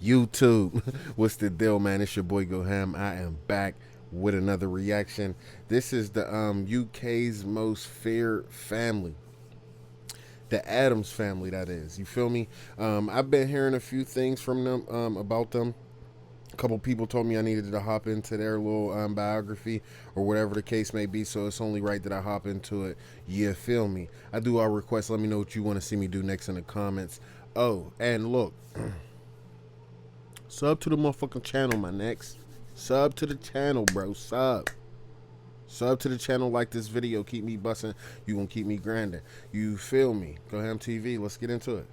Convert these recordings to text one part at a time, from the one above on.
YouTube. What's the deal, man? It's your boy GoHammTV. I am back with another reaction. This is the UK's most feared family. The Addams family, that is. You feel me? I've been hearing a few things from them, about them. A couple people told me I needed to hop into their little biography or whatever the case may be, so it's only right that I hop into it. You feel me? I do all requests. Let me know what you want to see me do next in the comments. Oh, and look, sub to the motherfucking channel, my next. Sub to the channel, bro. Sub to the channel, like this video. Keep me busting. You gonna keep me grinding. You feel me? GoHammTV. Let's get into it.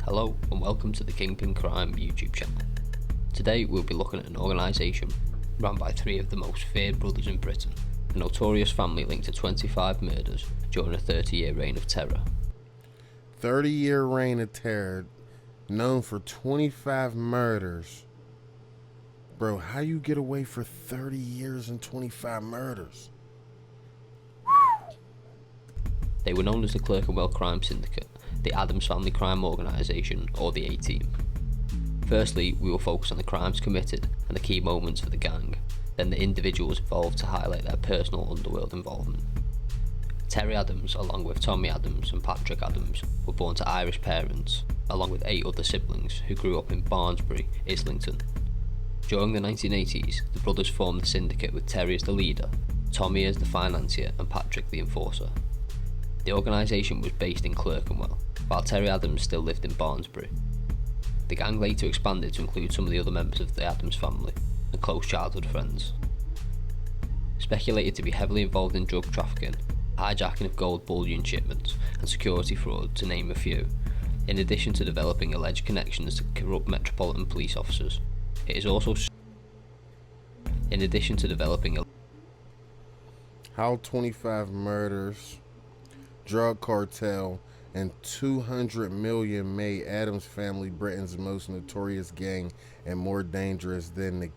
Hello and welcome to the Kingpin Crime YouTube channel. Today we'll be looking at an organisation run by three of the most feared brothers in Britain, a notorious family linked to 25 murders during a 30-year reign of terror. 30-year reign of terror, known for 25 murders. Bro, how you get away for 30 years and 25 murders? They were known as the Clerkenwell Crime Syndicate, the Addams Family Crime Organisation, or the A-Team. Firstly, we will focus on the crimes committed and the key moments for the gang, then the individuals involved to highlight their personal underworld involvement. Terry Addams, along with Tommy Addams and Patrick Addams, were born to Irish parents, along with 8 other siblings who grew up in Barnesbury, Islington. During the 1980s, the brothers formed the Syndicate with Terry as the leader, Tommy as the financier and Patrick the enforcer. The organisation was based in Clerkenwell, while Terry Addams still lived in Barnesbury. The gang later expanded to include some of the other members of the Addams family and close childhood friends. Speculated to be heavily involved in drug trafficking, hijacking of gold bullion shipments and security fraud, to name a few, in addition to developing alleged connections to corrupt Metropolitan Police officers. It is also How 25 murders, drug cartel, and 200 million made Addams family Britain's most notorious gang and more dangerous than the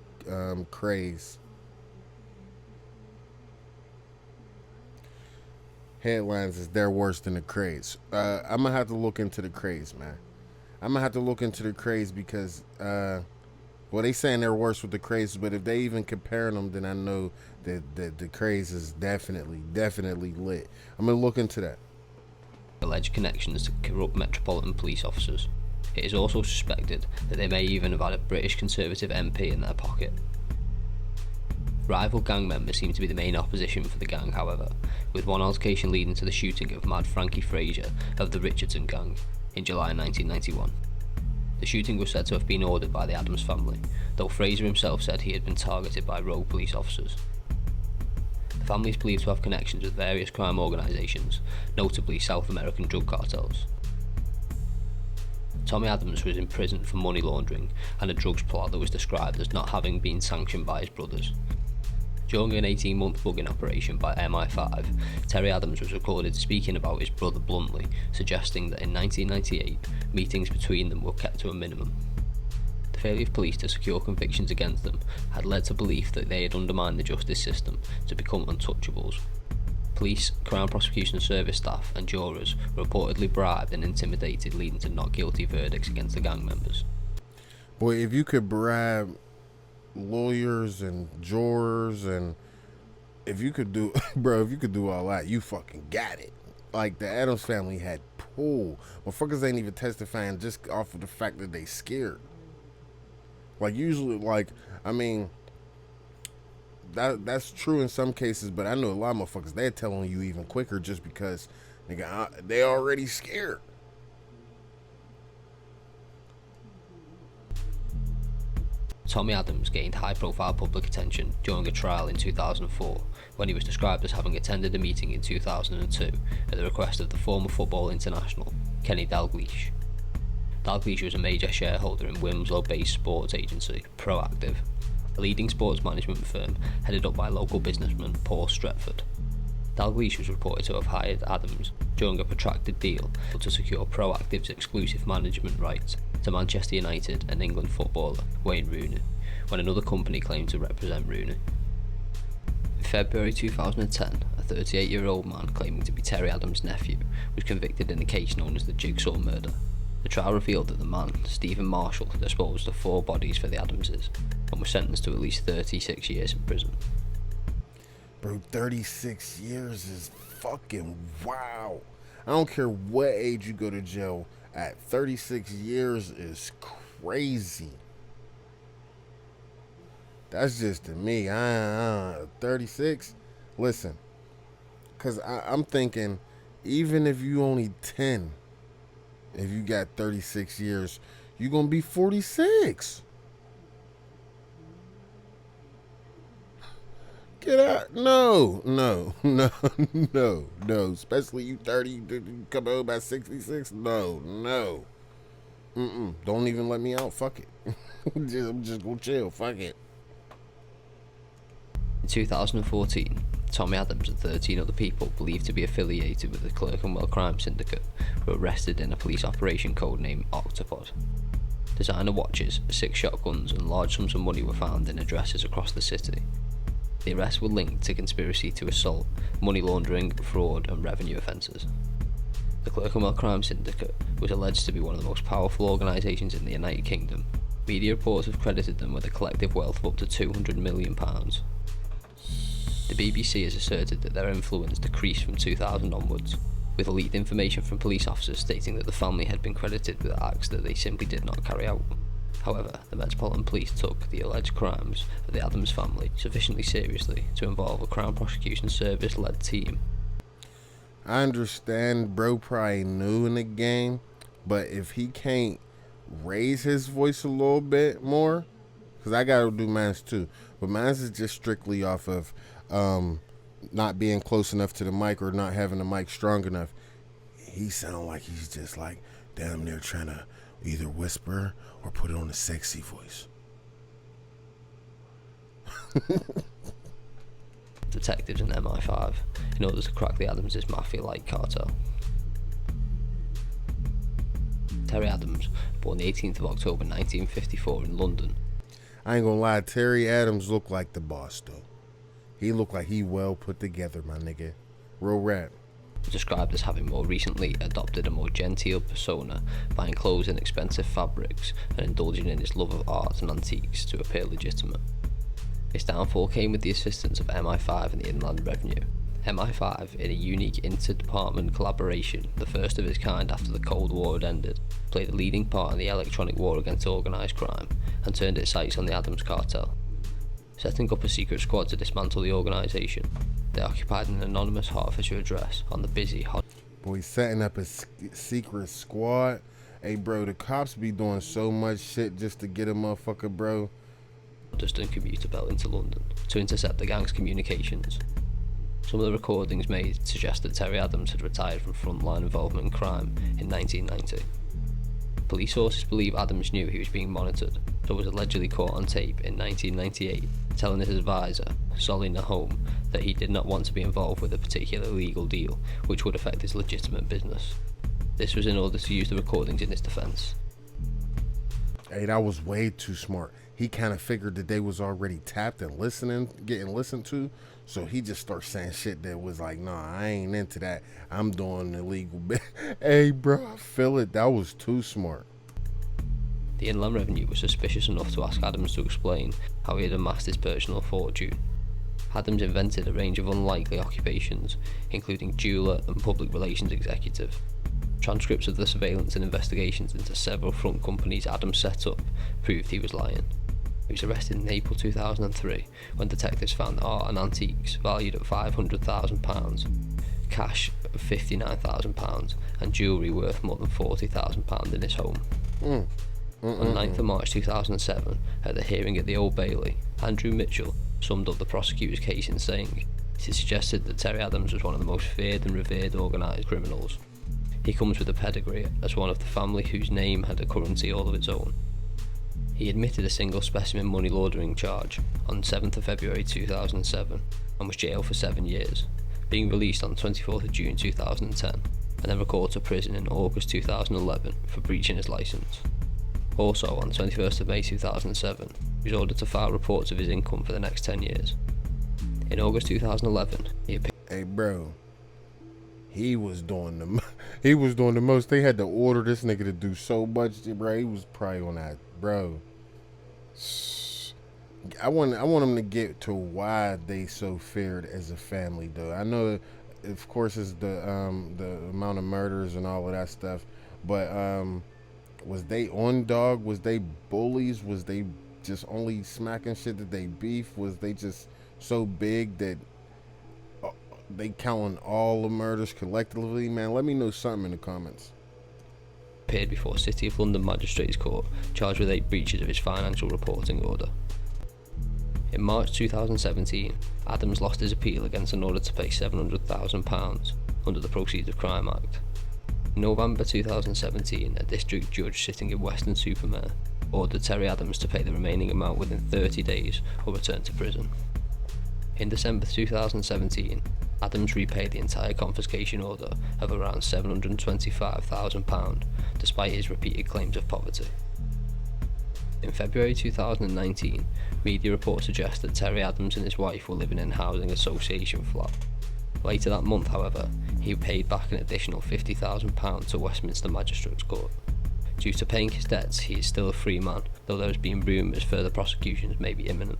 Krays. Headlines is they're worse than the Krays. I'm gonna have to look into the Krays, man. I'm gonna have to look into the Krays because well, they saying they're worse with the Krays, but if they even comparing them, then I know that the Krays is definitely lit. I'm gonna look into that. alleged connections to corrupt Metropolitan Police officers. It is also suspected that they may even have had a British Conservative MP in their pocket. Rival gang members seem to be the main opposition for the gang, however, with one altercation leading to the shooting of Mad Frankie Fraser of the Richardson gang in July 1991. The shooting was said to have been ordered by the Addams family, though Fraser himself said he had been targeted by rogue police officers. The family is believed to have connections with various crime organisations, notably South American drug cartels. Tommy Addams was imprisoned for money laundering and a drugs plot that was described as not having been sanctioned by his brothers. During an 18-month bugging operation by MI5, Terry Addams was recorded speaking about his brother bluntly, suggesting that in 1998, meetings between them were kept to a minimum. The failure of police to secure convictions against them had led to belief that they had undermined the justice system to become untouchables. Police, Crown Prosecution Service staff and jurors were reportedly bribed and intimidated, leading to not guilty verdicts against the gang members. Boy, if you could bribe lawyers and jurors, and if you could do bro, if you could do all that, you fucking got it. Like, the Addams family had pull. Motherfuckers ain't even testifying just off of the fact that they scared. Like, usually, like, I mean, that's true in some cases, but I know a lot of motherfuckers, they're telling you even quicker just because they already scared. Tommy Addams gained high-profile public attention during a trial in 2004, when he was described as having attended a meeting in 2002 at the request of the former football international, Kenny Dalglish. Dalglish was a major shareholder in Wilmslow-based sports agency Proactive, a leading sports management firm headed up by local businessman Paul Stretford. Dalglish was reported to have hired Addams during a protracted deal to secure Proactive's exclusive management rights to Manchester United and England footballer Wayne Rooney, when another company claimed to represent Rooney. In February 2010, a a 38-year-old man claiming to be Terry Adams' nephew was convicted in a case known as the Jigsaw murder. The trial revealed that the man, Stephen Marshall, disposed of 4 bodies for the Adamses and was sentenced to at least 36 years in prison. Bro, 36 years is fucking wow. I don't care what age you go to jail at. 36 years is crazy. That's just to me. 36. Listen, because I'm thinking, even if you only 10, if you got 36 years, you're going to be 46. Get out. No. Especially you 30, you come home by 66. No. Don't even let me out. Fuck it. I'm just going to chill. Fuck it. In 2014, Tommy Adams and 13 other people believed to be affiliated with the Clerkenwell crime syndicate were arrested in a police operation codenamed Octopod. Designer watches, 6 shotguns and large sums of money were found in addresses across the city. The arrests were linked to conspiracy to assault, money laundering, fraud and revenue offences. The Clerkenwell crime syndicate was alleged to be one of the most powerful organisations in the United Kingdom. Media reports have credited them with a collective wealth of up to £200 million. The BBC has asserted that their influence decreased from 2000 onwards, with leaked information from police officers stating that the family had been credited with acts that they simply did not carry out. However, the Metropolitan Police took the alleged crimes of the Adams family sufficiently seriously to involve a Crown Prosecution Service-led team. I understand bro probably new in the game, but if he can't raise his voice a little bit more, because I gotta do mines too, but mines is just strictly off of not being close enough to the mic or not having the mic strong enough. He sound like he's just like damn near trying to either whisper or put it on a sexy voice. Detectives and MI5 in order to crack the Adams' mafia-like cartel. Terry Adams, born the 18th of October 1954 in London. I ain't gonna lie, Terry Adams looked like the boss though. He looked like he well put together, my nigga. Real rap. Described as having more recently adopted a more genteel persona, buying clothes in expensive fabrics and indulging in his love of art and antiques to appear legitimate. His downfall came with the assistance of MI5 and the Inland Revenue. MI5, in a unique inter-department collaboration, the first of its kind after the Cold War had ended, played a leading part in the electronic war against organised crime and turned its sights on the Adams cartel. Setting up a secret squad to dismantle the organisation, they occupied an anonymous Hertfordshire address on the busy Boy, setting up a secret squad. Hey bro, the cops be doing so much shit just to get a motherfucker, bro. Hoddesdon commuter belt into London to intercept the gang's communications. Some of the recordings made suggest that Terry Adams had retired from frontline involvement in crime in 1990. Police sources believe Adams knew he was being monitored, so was allegedly caught on tape in 1998, telling his advisor, Solly Nahom, that he did not want to be involved with a particular legal deal which would affect his legitimate business. This was in order to use the recordings in his defence. Hey, that was way too smart. He kind of figured that they was already tapped and getting listened to, so he just started saying shit that was like, nah, I ain't into that. I'm doing illegal bit. Hey, bro, I feel it. That was too smart. The Inland Revenue was suspicious enough to ask Adams to explain how he had amassed his personal fortune. Adams invented a range of unlikely occupations, including jeweller and public relations executive. Transcripts of the surveillance and investigations into several front companies Adams set up proved he was lying. He was arrested in April 2003 when detectives found art and antiques valued at £500,000, cash of £59,000 and jewellery worth more than £40,000 in his home. On 9th of March 2007, at the hearing at the Old Bailey, Andrew Mitchell summed up the prosecutor's case in saying, "It is suggested that Terry Adams was one of the most feared and revered organised criminals. He comes with a pedigree as one of the family whose name had a currency all of its own." He admitted a single specimen money laundering charge on 7th of February 2007 and was jailed for 7 years, being released on 24th of June 2010 and then recalled to prison in August 2011 for breaching his licence. Also on 21st of May 2007, he was ordered to file reports of his income for the next 10 years. In August 2011, he appeared. Hey, bro, he was doing the he was doing the most. They had to order this nigga to do so much, bro. He was probably on that, bro. I want him to get to why they so feared as a family, though. I know, of course, it's the amount of murders and all of that stuff, but was they on dog? Was they bullies? Was they just only smacking shit? Did they beef? Was they just so big that they counting all the murders collectively? Man, let me know something in the comments. Appeared before City of London Magistrates Court, charged with 8 breaches of his financial reporting order. In March 2017, Adams lost his appeal against an order to pay £700,000 under the Proceeds of Crime Act. In November 2017, a district judge sitting in Weston-super-Mare ordered Terry Adams to pay the remaining amount within 30 days or return to prison. In December 2017, Adams repaid the entire confiscation order of around £725,000, despite his repeated claims of poverty. In February 2019, media reports suggest that Terry Adams and his wife were living in a housing association flat. Later that month, however, he paid back an additional £50,000 to Westminster Magistrates Court. Due to paying his debts, he is still a free man, though there has been rumours further prosecutions may be imminent.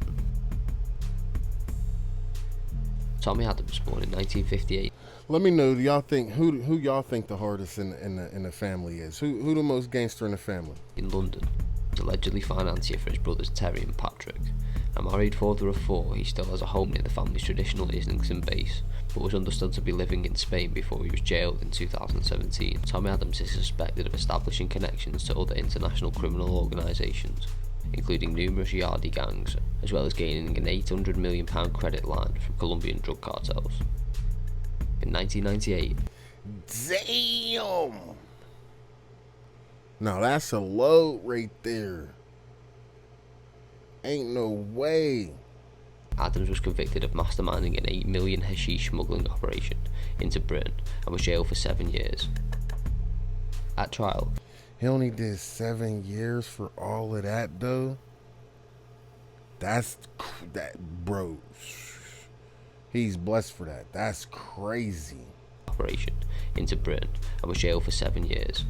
Tommy Adams, born in 1958. Let me know. Do y'all think who y'all think the hardest in the family is? Who the most gangster in the family? In London, he's allegedly financier for his brothers Terry and Patrick. A married father of 4, he still has a home near the family's traditional Islington base, but was understood to be living in Spain before he was jailed in 2017. Tommy Adams is suspected of establishing connections to other international criminal organisations, including numerous Yardie gangs, as well as gaining an £800 million credit line from Colombian drug cartels. In 1998, damn! Now that's a load right there. Ain't no way. Adams was convicted of masterminding an £8 million hashish smuggling operation into Britain and was jailed for 7 years. At trial, He only did 7 years for all of that, though. That, bro. He's blessed for that. That's crazy. Operation into Britain and was jailed for 7 years.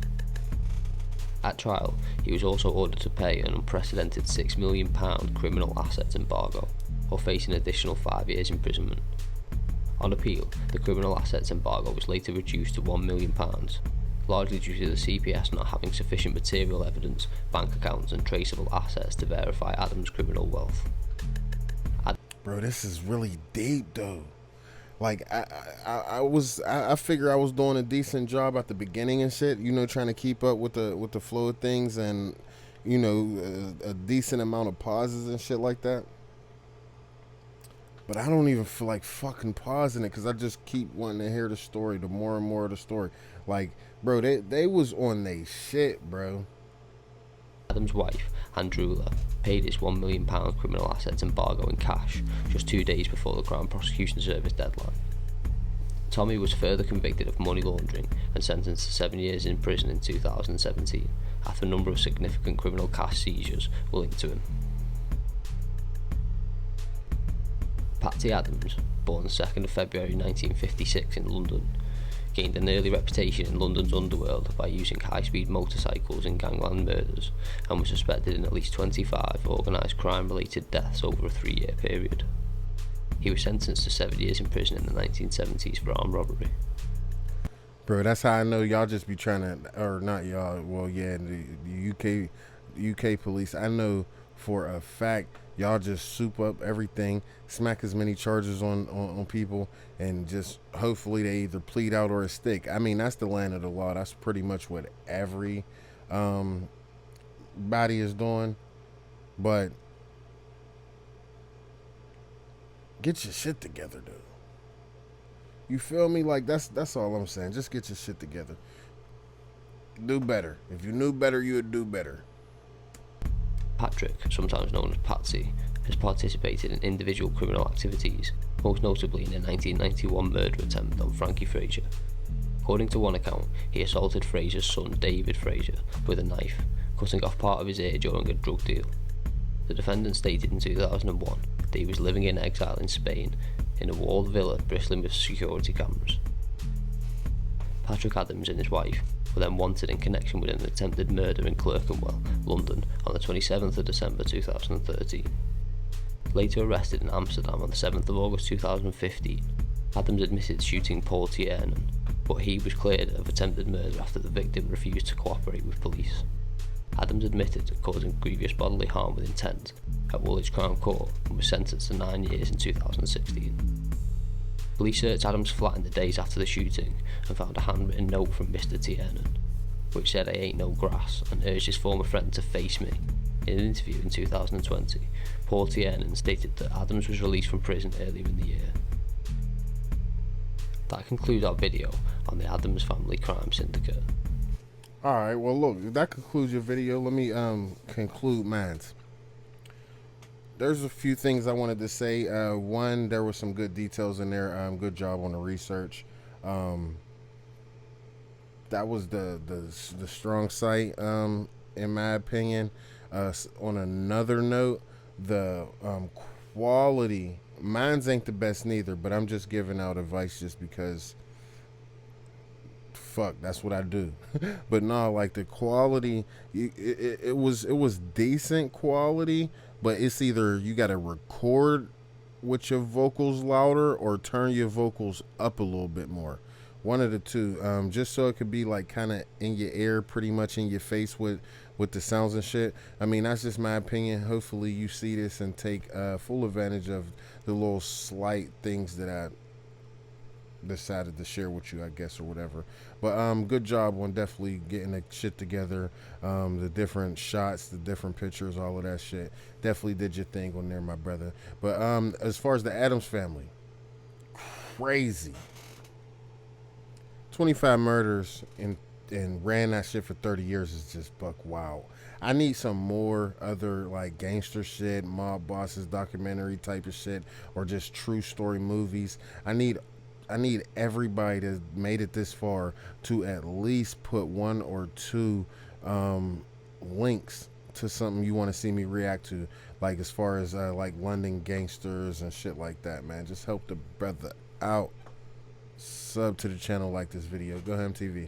At trial, he was also ordered to pay an unprecedented £6 million criminal assets embargo, or face an additional 5 years imprisonment. On appeal, the criminal assets embargo was later reduced to £1 million, largely due to the CPS not having sufficient material evidence, bank accounts and traceable assets to verify Adams' criminal wealth. Bro, this is really deep, though. Like, I figure I was doing a decent job at the beginning and shit, you know, trying to keep up with the flow of things and, you know, a decent amount of pauses and shit like that. But I don't even feel like fucking pausing it because I just keep wanting to hear the story, the more and more of the story. Like, bro, they was on they shit, bro. Adams' wife, Andrula, paid his £1 million criminal assets embargo in cash just 2 days before the Crown Prosecution Service deadline. Tommy was further convicted of money laundering and sentenced to 7 years in prison in 2017 after a number of significant criminal cash seizures were linked to him. Patsy Adams, born 2nd of February 1956 in London, gained an early reputation in London's underworld by using high-speed motorcycles in gangland murders and was suspected in at least 25 organised crime-related deaths over a 3-year period. He was sentenced to 7 years in prison in the 1970s for armed robbery. Bro, that's how I know y'all just be trying to, or not y'all, well, yeah, the UK police, I know for a fact y'all just soup up everything, smack as many charges on people, and just hopefully they either plead out or a stick. I mean, that's the land of the law. That's pretty much what every body is doing. But get your shit together, dude. You feel me? Like, that's all I'm saying. Just get your shit together. Do better. If you knew better, you would do better. Patrick, sometimes known as Patsy, has participated in individual criminal activities, most notably in a 1991 murder attempt on Frankie Fraser. According to one account, he assaulted Fraser's son David Fraser with a knife, cutting off part of his ear during a drug deal. The defendant stated in 2001 that he was living in exile in Spain in a walled villa bristling with security cameras. Patrick Adams and his wife were then wanted in connection with an attempted murder in Clerkenwell, London, on the 27th of December 2013. Later arrested in Amsterdam on the 7th of August 2015, Adams admitted shooting Paul Tiernan, but he was cleared of attempted murder after the victim refused to cooperate with police. Adams admitted causing grievous bodily harm with intent at Woolwich Crown Court and was sentenced to 9 years in 2016. Police searched Adams' flat in the days after the shooting and found a handwritten note from Mr. Tiernan, which said "I ain't no grass" and urged his former friend to face me. In an interview in 2020, Paul Tiernan stated that Adams was released from prison earlier in the year. That concludes our video on the Adams Family Crime Syndicate. Alright, well look, that concludes your video. Let me conclude mine. There's a few things I wanted to say. One, there were some good details in there. Good job on the research. That was the strong side, in my opinion. On another note, the quality, mine's ain't the best neither, but I'm just giving out advice just because fuck, that's what I do. But no, like the quality, it was decent quality, but it's either you got to record with your vocals louder or turn your vocals up a little bit more. One of the two, just so it could be like kind of in your ear, pretty much in your face with the sounds and shit. I mean, that's just my opinion. Hopefully you see this and take full advantage of the little slight things that I decided to share with you, I guess, or whatever. But good job on definitely getting the shit together. The different shots, the different pictures, all of that shit. Definitely did your thing on there, my brother. But as far as the Adams family, crazy. 25 murders and ran that shit for 30 years is just buck wow. I need some more other like gangster shit, mob bosses, documentary type of shit, or just true story movies. I need everybody that made it this far to at least put one or two links to something you want to see me react to, like as far as like London gangsters and shit like that, man. Just help the brother out. Sub to the channel, like this video. GoHammTV.